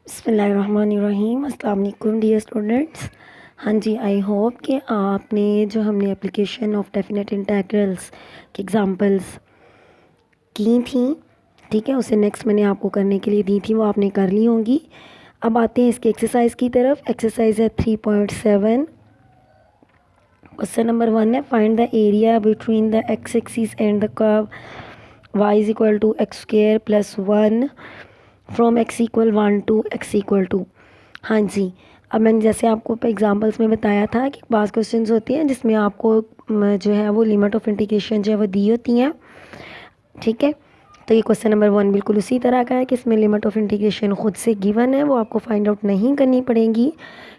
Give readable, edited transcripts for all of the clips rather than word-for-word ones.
बिस्मिल्लाहिर्रहमानिर्रहीम। अस्सलाम वालेकुम डियर स्टूडेंट्स। हाँ जी, आई होप कि आपने जो हमने एप्लीकेशन ऑफ डेफिनेट इंटीग्रल्स की एग्जांपल्स की थी, ठीक है, उसे नेक्स्ट मैंने आपको करने के लिए दी थी, वो आपने कर ली होंगी। अब आते हैं इसकी एक्सरसाइज की तरफ। एक्सरसाइज है 3.7। क्वेश्चन नंबर 1 है, find the area between the x axis and the curve y is equal to x square plus 1 from x equal 1 to x equal two. हाँ जी, अब मैंने जैसे आपको एग्जांपल्स में बताया था कि पास क्वेश्चंस होती हैं जिसमें आपको जो है वो लिमिट ऑफ इंटीग्रेशन जो है वो दी होती हैं, ठीक है। तो ये क्वेश्चन नंबर 1 बिल्कुल उसी तरह का है कि इसमें लिमिट ऑफ इंटीग्रेशन खुद से गिवन है, वो आपको फाइंड आउट नहीं करनी पड़ेगी,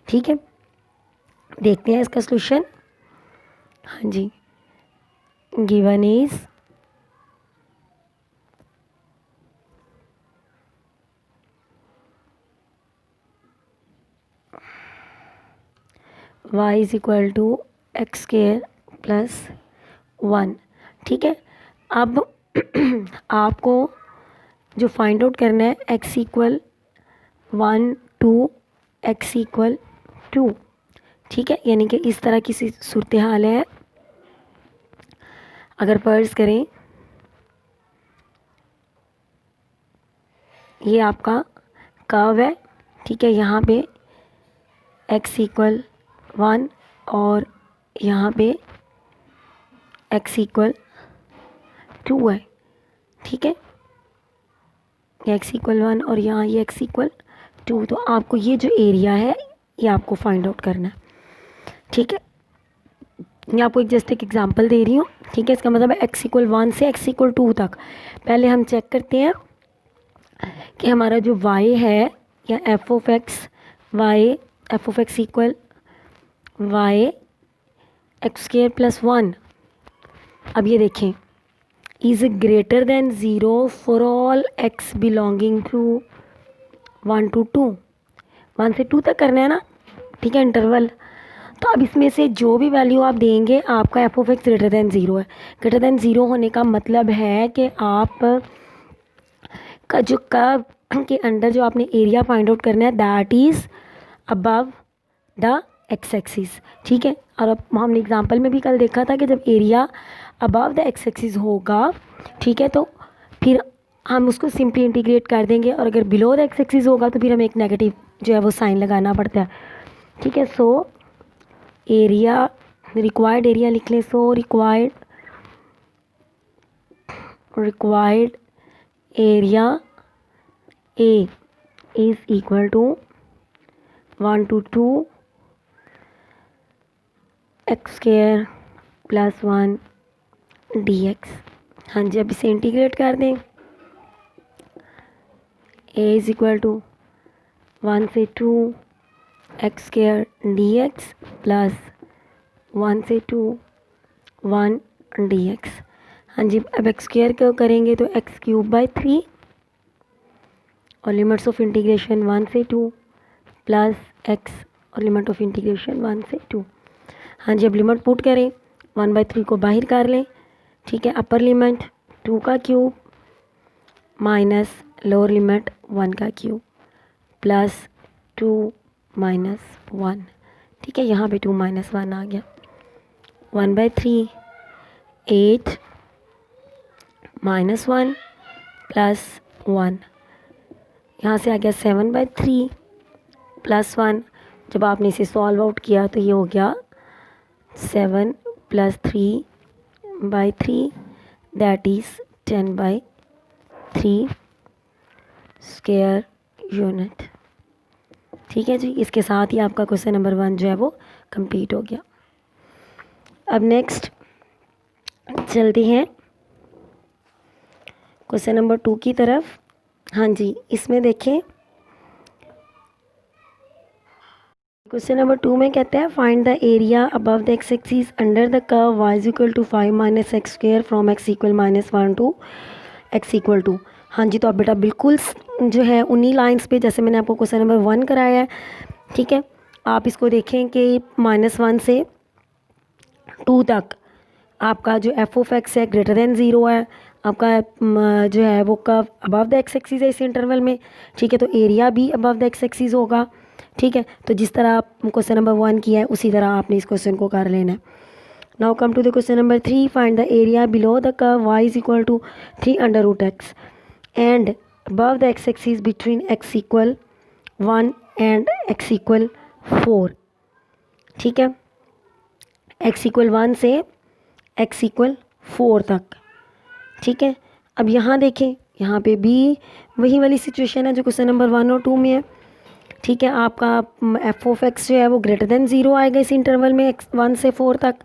ठीक है। देखते हैं इसका सोल्यूशन। हाँ जी, given is y is equal to x square plus 1, ठीक है। अब आपको जो फाइंड आउट करना है x equal 1 to x equal 2, ठीक है। यानी कि इस तरह की सूरत हाल है। अगर फर्ज करें ये आपका कर्व है, ठीक है, यहाँ पे x इक्वल 1 और यहाँ पे x इक्वल 2 है, ठीक है। x इक्वल 1 और यहाँ ये x इक्वल 2। तो आपको ये जो एरिया है ये आपको फाइंड आउट करना है, ठीक है। मैं आपको जस्ट एक एग्जांपल दे रही हूँ, ठीक है। इसका मतलब है x इक्वल 1 से x इक्वल 2 तक। पहले हम चेक करते हैं कि हमारा जो y है या f of x equal y x square plus 1। अब ये देखें, is greater than 0 for all x belonging to 1 to 2। 1 से 2 तक करना है ना, ठीक है, इंटरवल। तो अब इसमें से जो भी वैल्यू आप देंगे आपका F of x greater than 0 है। ग्रेटर देन 0 होने का मतलब है कि आप का जो कर्व के अंडर जो आपने एरिया फाइंड आउट करना है that is above the x axis, ठीक है। और अब हमने एग्जांपल में भी कल देखा था कि जब area above the x axis होगा, ठीक है, तो फिर हम उसको सिंपली इंटीग्रेट कर देंगे, और अगर बिलो द एक्स एक्सिस होगा तो फिर हमें एक नेगेटिव जो है वो साइन लगाना पड़ता है, ठीक है। सो एरिया, रिक्वायर्ड एरिया लिख लें। So required area A is equal to 1 to 2 x square plus 1 dx। हाँ जी, अब इसे इंटीग्रेट कर दें। a इज़ इक्वल टू 1 से 2 एक्स स्क्वेयर dx प्लस 1 से 2 1 dx। हाँ जी, अब एक्स स्क्वेयर को करेंगे तो एक्स क्यूब बाई 3 और लिमिट्स ऑफ इंटीग्रेशन 1 से 2 प्लस एक्स और लिमिट ऑफ इंटीग्रेशन 1 से 2। हाँ जी, अब लिमिट पुट करें, 1/3 को बाहर कर लें, ठीक है। अपर लिमिट 2 का क्यूब माइनस लोअर लिमिट 1 का क्यूब प्लस 2 माइनस 1, ठीक है। यहाँ पे 2 माइनस 1 आ गया। 1/3 8 माइनस 1 प्लस 1, यहाँ से आ गया 7/3 प्लस 1। जब आपने इसे सॉल्व आउट किया तो ये हो गया 7 + 3/3 दैट इज़ 10/3 स्क्वायर यूनिट, ठीक है जी। इसके साथ ही आपका क्वेश्चन नंबर 1 जो है वो कंप्लीट हो गया। अब नेक्स्ट चलते हैं क्वेश्चन नंबर 2 की तरफ। हाँ जी, इसमें देखें क्वेश्चन नंबर 2 में कहते हैं find the area above the x axis under the curve y is equal to 5 minus x square from x equal -1 to x equal two. हाँ जी, तो आप बेटा बिल्कुल जो है उन्हीं लाइंस पे जैसे मैंने आपको क्वेश्चन नंबर 1 कराया है, ठीक है। आप इसको देखें कि -1 से 2 तक आपका जो एफ ऑफ एक्स है ग्रेटर देन 0 है, आपका जो है वो curve above the x axis है इस इंटरवल में, ठीक है, तो एरिया भी अबव द एक्स एक्सिस होगा, ठीक है। तो जिस तरह आप क्वेश्चन नंबर 1 किया है उसी तरह आपने इस क्वेश्चन को कर लेना है। Now come to the question number 3, find the area below the curve y is equal to 3 under root x and above the x axis between x equal 1 and x equal 4, ठीक है, x equal 1 से x equal 4 तक, ठीक है। अब यहाँ देखें, यहाँ पे भी वही वाली सिचुएशन है जो क्वेश्चन नंबर 1 और 2 में है, ठीक है। आपका एफ ऑफ एक्स जो है वो ग्रेटर देन 0 आएगा इस इंटरवल में एक्स 1 से 4 तक।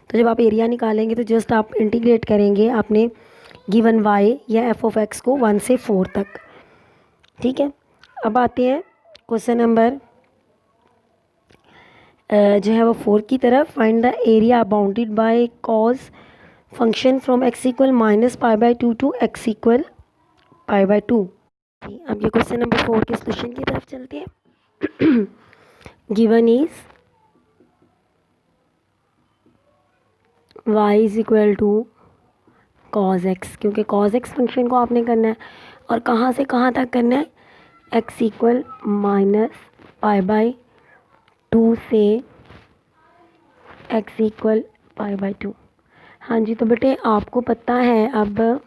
तो जब आप एरिया निकालेंगे तो जस्ट आप इंटीग्रेट करेंगे अपने गिवन वाई या एफ ऑफ एक्स को 1 से 4 तक, ठीक है। अब आते हैं क्वेश्चन नंबर जो है वो 4 की तरफ। Find the area bounded by cos function from x equal -π/2 to x equal π/2। अब ये क्वेश्चन नंबर 4 के सोल्यूशन की तरफ चलते हैं। Given is y is equal to cos x, क्योंकि कॉज एक्स फंक्शन को आपने करना है और कहाँ से कहाँ तक करना है, x इक्वल -π/2 से x इक्वल π/2। हाँ जी, तो बेटे आपको पता है अब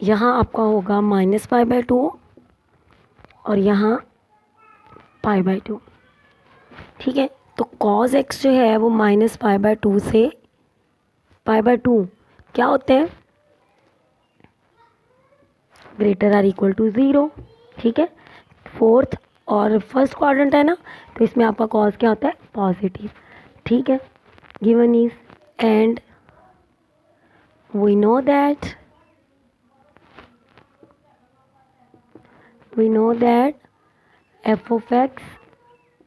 यहाँ आपका होगा -π/2 और यहाँ π/2, ठीक है। तो cos x जो है वो -π/2 से π/2 क्या होते हैं, ग्रेटर आर इक्वल टू 0, ठीक है। फोर्थ और फर्स्ट क्वाड्रेंट है ना, तो इसमें आपका cos क्या होता है, पॉजिटिव, ठीक है। Given is and we know that f of x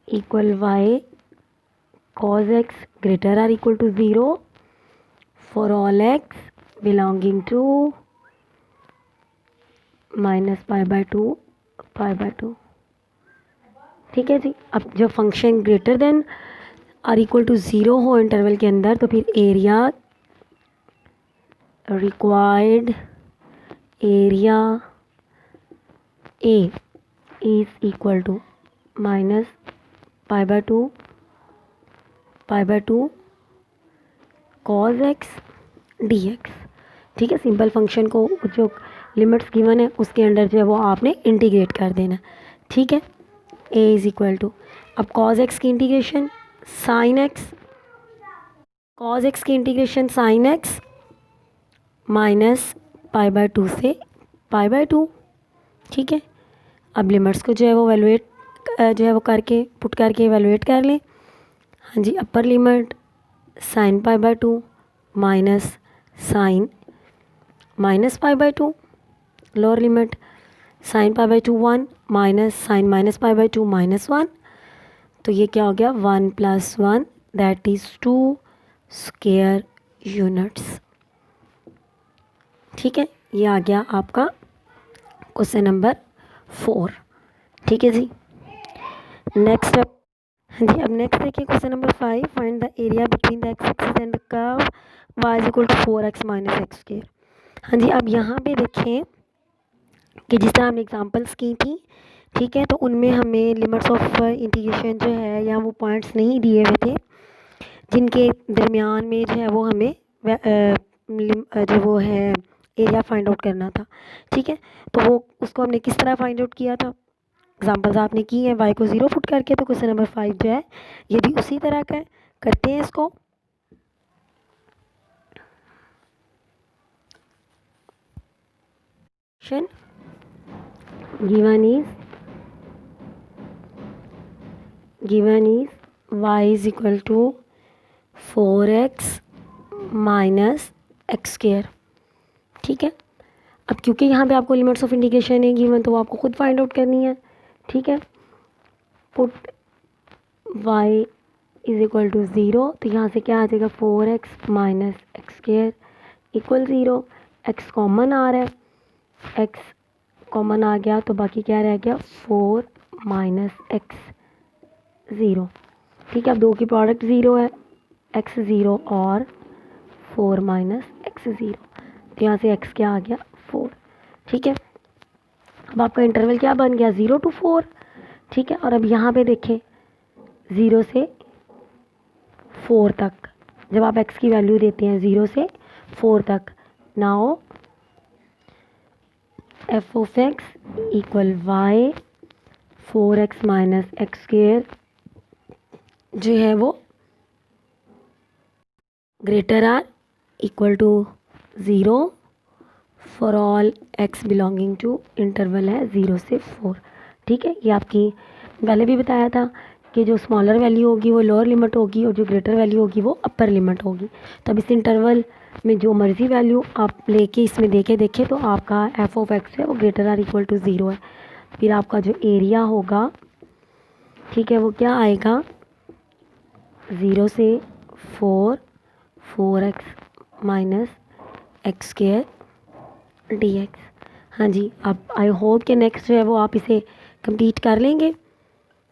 equal y cos x greater or equal to 0 for all x belonging to -π/2 π/2, ठीक है जी। अब जब function greater than or equal to 0 हो इंटरवल के अंदर, तो फिर area required area A is equal to -π/2 π/2 cos x dx, ठीक है। सिंपल फंक्शन को जो लिमिट्स गिवन है उसके अंडर जो है वो आपने इंटीग्रेट कर देना, ठीक है। a इज इक्वल टू, अब cos x की integration sin x, cos x की इंटीग्रेशन sin x -π/2 से π/2, ठीक है। अब लिमिट्स को जो है वो वैल्यूएट जो है वो करके पुट करके वैल्यूएट कर लें। हाँ जी, upper limit sin π/2 minus sin -π/2, lower limit sin π/2 1 minus sin -π/2 -1, तो ये क्या हो गया 1 + 1 दैट इज़ 2 स्क्वायर यूनिट्स, ठीक है। ये आ गया आपका क्वेश्चन नंबर 4, ठीक है जी। नेक्स्ट अब, हाँ जी, अब नेक्स्ट देखिए question number 5, find the area between the x axis and the curve y is equal to 4x - x²। हाँ जी, अब यहाँ पे देखें कि जिस तरह हमने एग्जांपल्स की थी, ठीक है, तो उनमें हमें लिमिट्स ऑफ इंटीग्रेशन जो है या वो पॉइंट्स नहीं दिए हुए थे जिनके दरमियान में जो है वो हमें जो वो है एरिया फाइंड आउट करना था, ठीक है। तो वो उसको हमने किस तरह फाइंड आउट किया था, एग्जांपल्स आपने की हैं y को 0 पुट करके। तो क्वेश्चन नंबर 5 जो है ये भी उसी तरह का है, करते हैं इसको। Given is y is equal to 4x - x², ठीक है। अब क्योंकि यहाँ पे आपको लिमिट्स ऑफ इंटीग्रेशन है गिवन, तो वो आपको खुद फाइंड आउट करनी है, ठीक है। Put y is equal to 0, तो यहाँ से क्या आ जाएगा 4x - x² equal 0, x common आ रहा है, x कॉमन आ गया तो बाकी क्या रह गया 4 - x 0, ठीक है। अब दो की प्रोडक्ट 0 है, x 0 और 4 - x 0, तो यहाँ से x क्या आ गया 4, ठीक है। अब आपका इंटरवल क्या बन गया 0 to 4, ठीक है। और अब यहाँ पे देखें 0 से 4 तक, जब आप x की वैल्यू देते हैं 0 से 4 तक, now f of x equal y 4x minus x square जो है वो greater or equal to 0 for all x belonging to interval है 0 से 4, ठीक है। ये आपकी पहले भी बताया था कि जो स्मॉलर वैल्यू होगी वो लोअर लिमिट होगी और जो ग्रेटर वैल्यू होगी वो अपर लिमिट होगी। तो अब इस इंटरवल में जो मर्ज़ी वैल्यू आप लेके इसमें देखें तो आपका एफ ऑफ एक्स है वो ग्रेटर आर इक्वल टू 0 है। फिर आपका जो एरिया होगा, ठीक है, वो क्या आएगा 0 से 4x minus x square D x. हाँ जी, अब आई होप कि नेक्स्ट जो है वो आप इसे कंप्लीट कर लेंगे,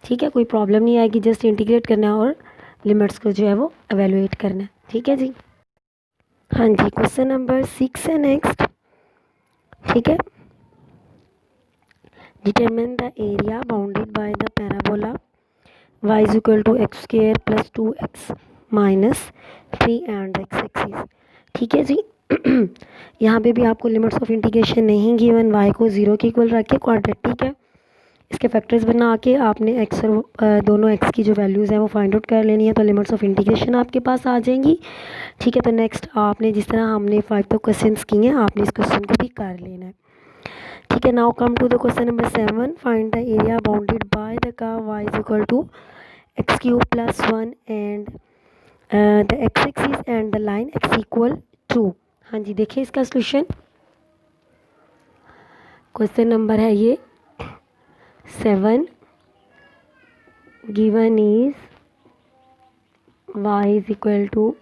ठीक है। कोई प्रॉब्लम नहीं आएगी, जस्ट इंटीग्रेट करना है और लिमिट्स को जो है वो एवेलुएट करना है, ठीक है जी। हाँ जी, क्वेश्चन नंबर 6 है नेक्स्ट, ठीक है। Determine the area bounded by the parabola y is equal to x square plus 2x minus 3 and x axis, ठीक है जी। यहाँ पे भी आपको लिमिट्स ऑफ इंटीग्रेशन नहीं गिवन, y को 0 के इक्वल रख के क्वाड्रेटिक है, इसके फैक्टर्स बना के आपने x और दोनों x की जो वैल्यूज़ हैं वो फाइंड आउट कर लेनी है, तो लिमिट्स ऑफ इंटीग्रेशन आपके पास आ जाएंगी, ठीक है। तो नेक्स्ट आपने जिस तरह हमने 5 तो क्वेश्चंस किए हैं आपने इस क्वेश्चन को भी कर लेना है, ठीक है। Now come to the question number 7, find the area bounded by the curve y is equal to x cube plus 1 and the x axis and the line x equal two. हाँ जी, देखिए इसका सोल्यूशन, क्वेश्चन नंबर है ये 7, given is y is equal to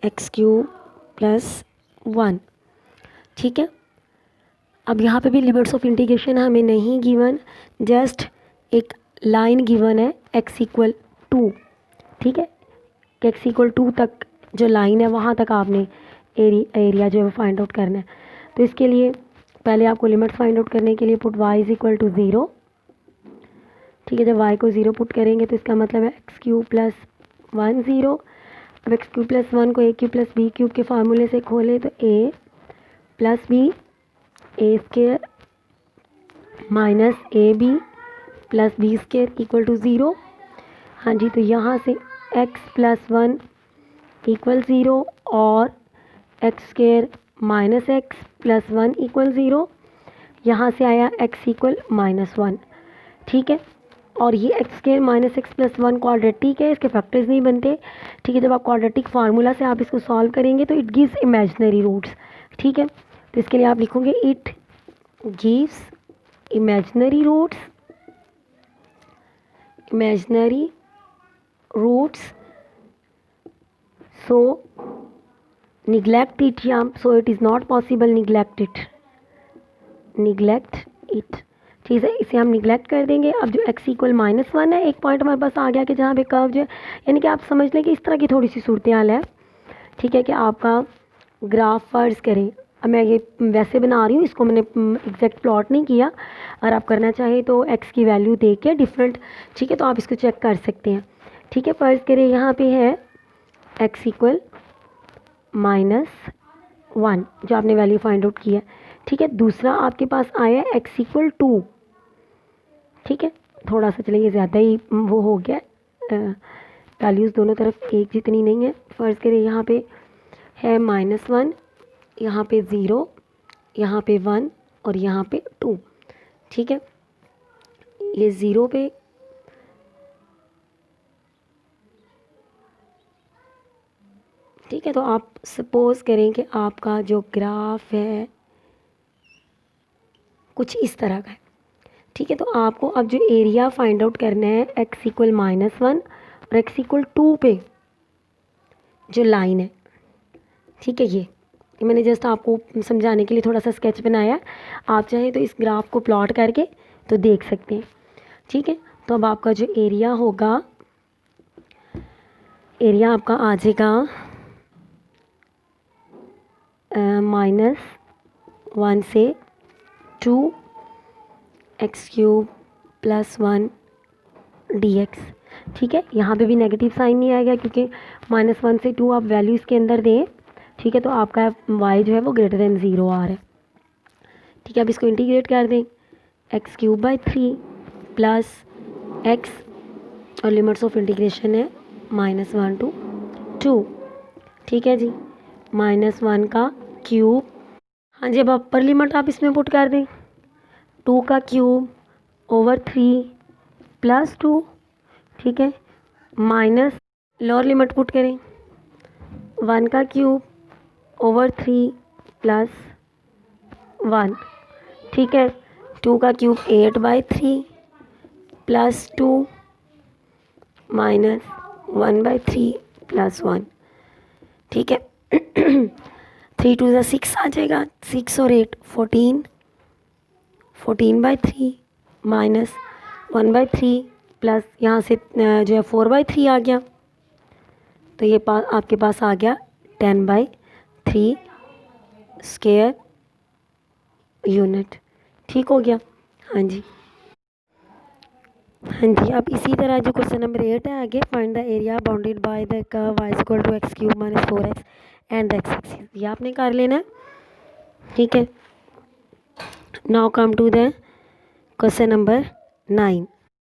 x cube plus 1, ठीक है। अब यहाँ पे भी लिमिट्स ऑफ इंटीग्रेशन हमें नहीं गिवन, जस्ट एक लाइन गिवन है x इक्वल टू, ठीक है, कि x इक्वल टू तक जो लाइन है वहाँ तक आपने एरिया जो है वो फाइंड आउट करना है। तो इसके लिए पहले आपको लिमिट्स फाइंड आउट करने के लिए put y is equal to 0, ठीक है। जब y को 0 पुट करेंगे तो इसका मतलब है एक्स क्यूब प्लस 1 0। अब एक्स क्यूब प्लस 1 को a cube plus b cube के फार्मूले से खोले तो a plus b a square minus a b plus b square equal to 0। हाँ जी, तो यहाँ से x प्लस 1 इक्वल 0 और x square minus x plus 1 equal 0, यहाँ से आया x इक्वल -1, ठीक है। और ये x square minus x plus 1 quadratic है, इसके फैक्टर्स नहीं बनते, ठीक है। जब आप क्वाड्रेटिक फार्मूला से आप इसको सॉल्व करेंगे तो इट गिव्स इमेजिनरी रूट्स, ठीक है। तो इसके लिए आप लिखोगे it gives imaginary roots, imaginary roots, so neglect it, yeah, so it is not possible, neglect it, ठीक है, इसे हम निगलेक्ट कर देंगे। अब जो x इक्वल -1 है, एक पॉइंट हमारे पास आ गया कि जहाँ पे कर्व जो है, यानी कि आप समझ लें कि इस तरह की थोड़ी सी सूरत हाल है, ठीक है, कि आपका ग्राफ फर्ज करें, अब मैं ये वैसे बना रही हूँ, इसको मैंने एग्जैक्ट प्लॉट नहीं किया, अगर आप करना चाहें तो x की वैल्यू दे के डिफरेंट, ठीक है, तो आप इसको चेक कर सकते हैं, ठीक है। फर्ज करें यहाँ पे है x इक्वल -1 जो आपने वैल्यू फाइंड आउट किया, ठीक है। दूसरा आपके पास आया x इक्वल 2, ठीक है, थोड़ा सा चलिए ज़्यादा ही वो हो गया, वैल्यूज़ दोनों तरफ एक जितनी नहीं है। फ़र्ज़ करें यहाँ पे है -1, यहाँ पे 0, यहाँ पे 1 और यहाँ पे 2, ठीक है। ये 0 पे ठीक है, तो आप सपोज़ करें कि आपका जो ग्राफ है कुछ इस तरह का है, ठीक है। तो आपको अब जो एरिया फाइंड आउट करना है x इक्वल -1 और x इक्वल 2 पे जो लाइन है, ठीक है, ये मैंने जस्ट आपको समझाने के लिए थोड़ा सा स्केच बनाया, आप चाहें तो इस ग्राफ को प्लॉट करके तो देख सकते हैं, ठीक है। तो अब आपका जो एरिया होगा, एरिया आपका आ जाएगा -1 से 2 एक्स क्यूब प्लस 1 dx। ठीक है, यहाँ पे भी नेगेटिव साइन नहीं आएगा क्योंकि -1 से 2 आप वैल्यू इसके अंदर दें, ठीक है, तो आपका y जो है वो ग्रेटर देन 0 आ रहा है। ठीक है, अब इसको इंटीग्रेट कर दें, x cube by 3 plus x, और लिमिट्स ऑफ इंटीग्रेशन है -1 to 2। ठीक है जी, -1 का क्यूब, हाँ जी, अब अपर लिमिट आप इसमें पुट कर दें, 2 का क्यूब ओवर 3 प्लस 2, ठीक है, माइनस लोअर लिमिट पुट करें, 1 का क्यूब ओवर 3 प्लस 1, ठीक है, 2 का क्यूब 8/3 प्लस 2 माइनस 1/3 प्लस 1, ठीक है। 3 2 6 आ जाएगा, 6 और 8 14, 14/3 माइनस 1/3 प्लस यहाँ से जो है 4/3 आ गया, तो ये आपके पास आ गया 10/3 स्क्वायर यूनिट। ठीक हो गया, हाँ जी, हाँ जी। अब इसी तरह जो क्वेश्चन नंबर 8 है आगे, find the area bounded by the curve y equal to x cube minus 4x and x axis, ये आपने कर लेना है। ठीक है, now come to the question number 9।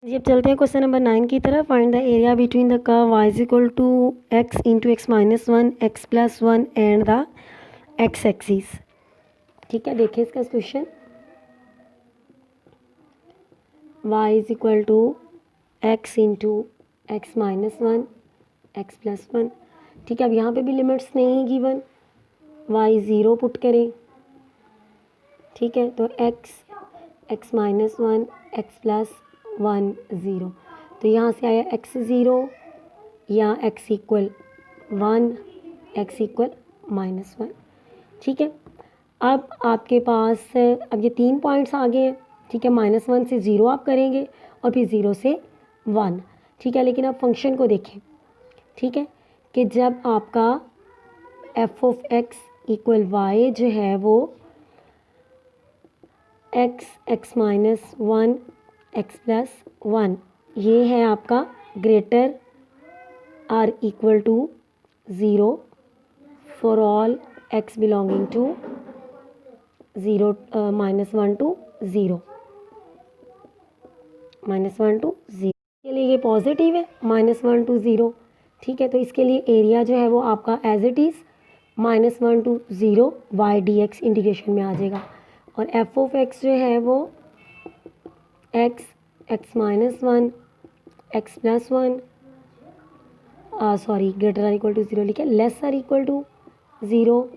जी अब चलते हैं क्वेश्चन नंबर 9 की तरफ। Find the area between the curve y equal to x into x minus 1 x plus 1 and the x axis. ठीक है, देखिए इसका question, y is equal to x into x minus 1 x plus 1। ठीक है, अब यहाँ पे भी लिमिट्स नहीं गिवन, y 0 पुट करें, ठीक है, तो एक्स माइनस 1 एक्स प्लस 1 0, तो यहाँ से आया x 0 या x इक्वल 1 x इक्वल -1। ठीक है, अब आपके पास अब ये 3 पॉइंट्स आ गए हैं। ठीक है, -1 से 0 आप करेंगे और फिर 0 से 1। ठीक है, लेकिन आप फंक्शन को देखें, ठीक है, कि जब आपका f of x equal y जो है वो एक्स माइनस 1 एक्स प्लस 1, ये है आपका greater or equal to 0 for all x belonging to 0 -1 to 0 -1 to 0 के लिए ये पॉजिटिव है, -1 to 0। ठीक है, तो इसके लिए एरिया जो है वो आपका as it is -1 to 0 y dx integration में आ जाएगा, और f ऑफ x जो है वो x minus 1 x plus 1 sorry greater or equal to 0 लिखे, less or equal to 0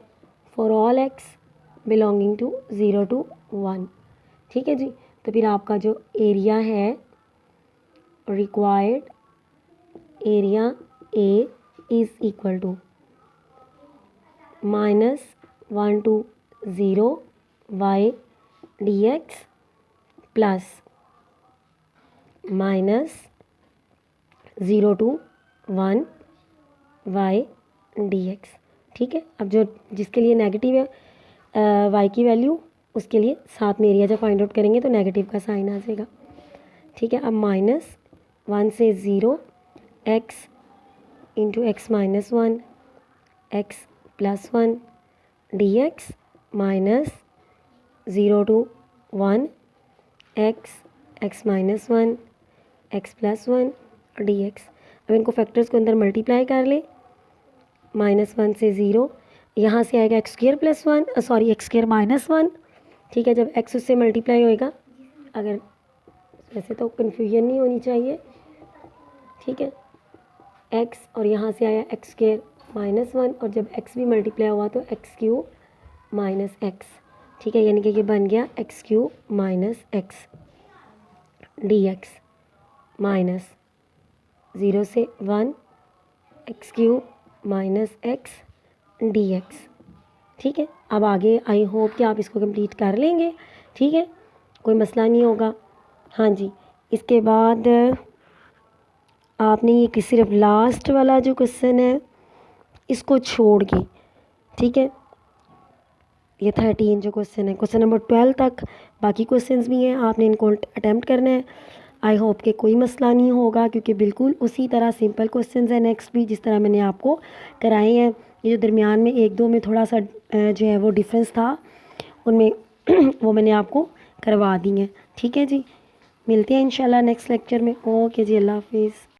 for all x belonging to 0 to 1। ठीक है जी, तो फिर आपका जो एरिया है, required area A is equal to -1 to 0 y dx plus -0 to 1 y dx। ठीक है, अब जो जिसके लिए नेगेटिव है y की वैल्यू, उसके लिए साथ में एरिया जब फाइंड आउट करेंगे तो नेगेटिव का साइन आ जाएगा। ठीक है, अब -1 से 0 x into x minus 1 x plus 1 dx -0 to 1 x minus 1 x plus 1 dx। अब इनको फैक्टर्स को अंदर मल्टीप्लाई कर ले, -1 से 0, यहाँ से आएगा x square plus 1 sorry x square -1। ठीक है, जब एक्स उससे मल्टीप्लाई होएगा, अगर वैसे तो कन्फ्यूजन नहीं होनी चाहिए, ठीक है, एक्स और यहाँ से आया एक्स स्क्वायर -1, और जब एक्स भी मल्टीप्लाई हुआ तो एक्स क्यूब माइनस एक्स। ठीक है, यानी कि ये बन गया x cube minus x dx -0 से 1 x cube minus x dx। ठीक है, अब आगे आई होप कि आप इसको कंप्लीट कर लेंगे। ठीक है, कोई मसला नहीं होगा। हाँ जी, इसके बाद आपने ये सिर्फ लास्ट वाला जो क्वेश्चन है इसको छोड़ के, ठीक है, ये 13 जो क्वेश्चन है, क्वेश्चन नंबर 12 तक बाकी क्वेश्चंस भी हैं, आपने इनको अटैम्प्ट करना है। आई होप कि कोई मसला नहीं होगा, क्योंकि बिल्कुल उसी तरह सिंपल क्वेश्चंस हैं नेक्स्ट भी, जिस तरह मैंने आपको कराए हैं। ये जो दरमियान में एक दो में थोड़ा सा जो है वो डिफरेंस था, उनमें वो मैंने आपको करवा दी हैं। ठीक है जी, मिलते हैं इंशाल्लाह नेक्स्ट लेक्चर में। ओके जी, अल्लाह हाफिज़।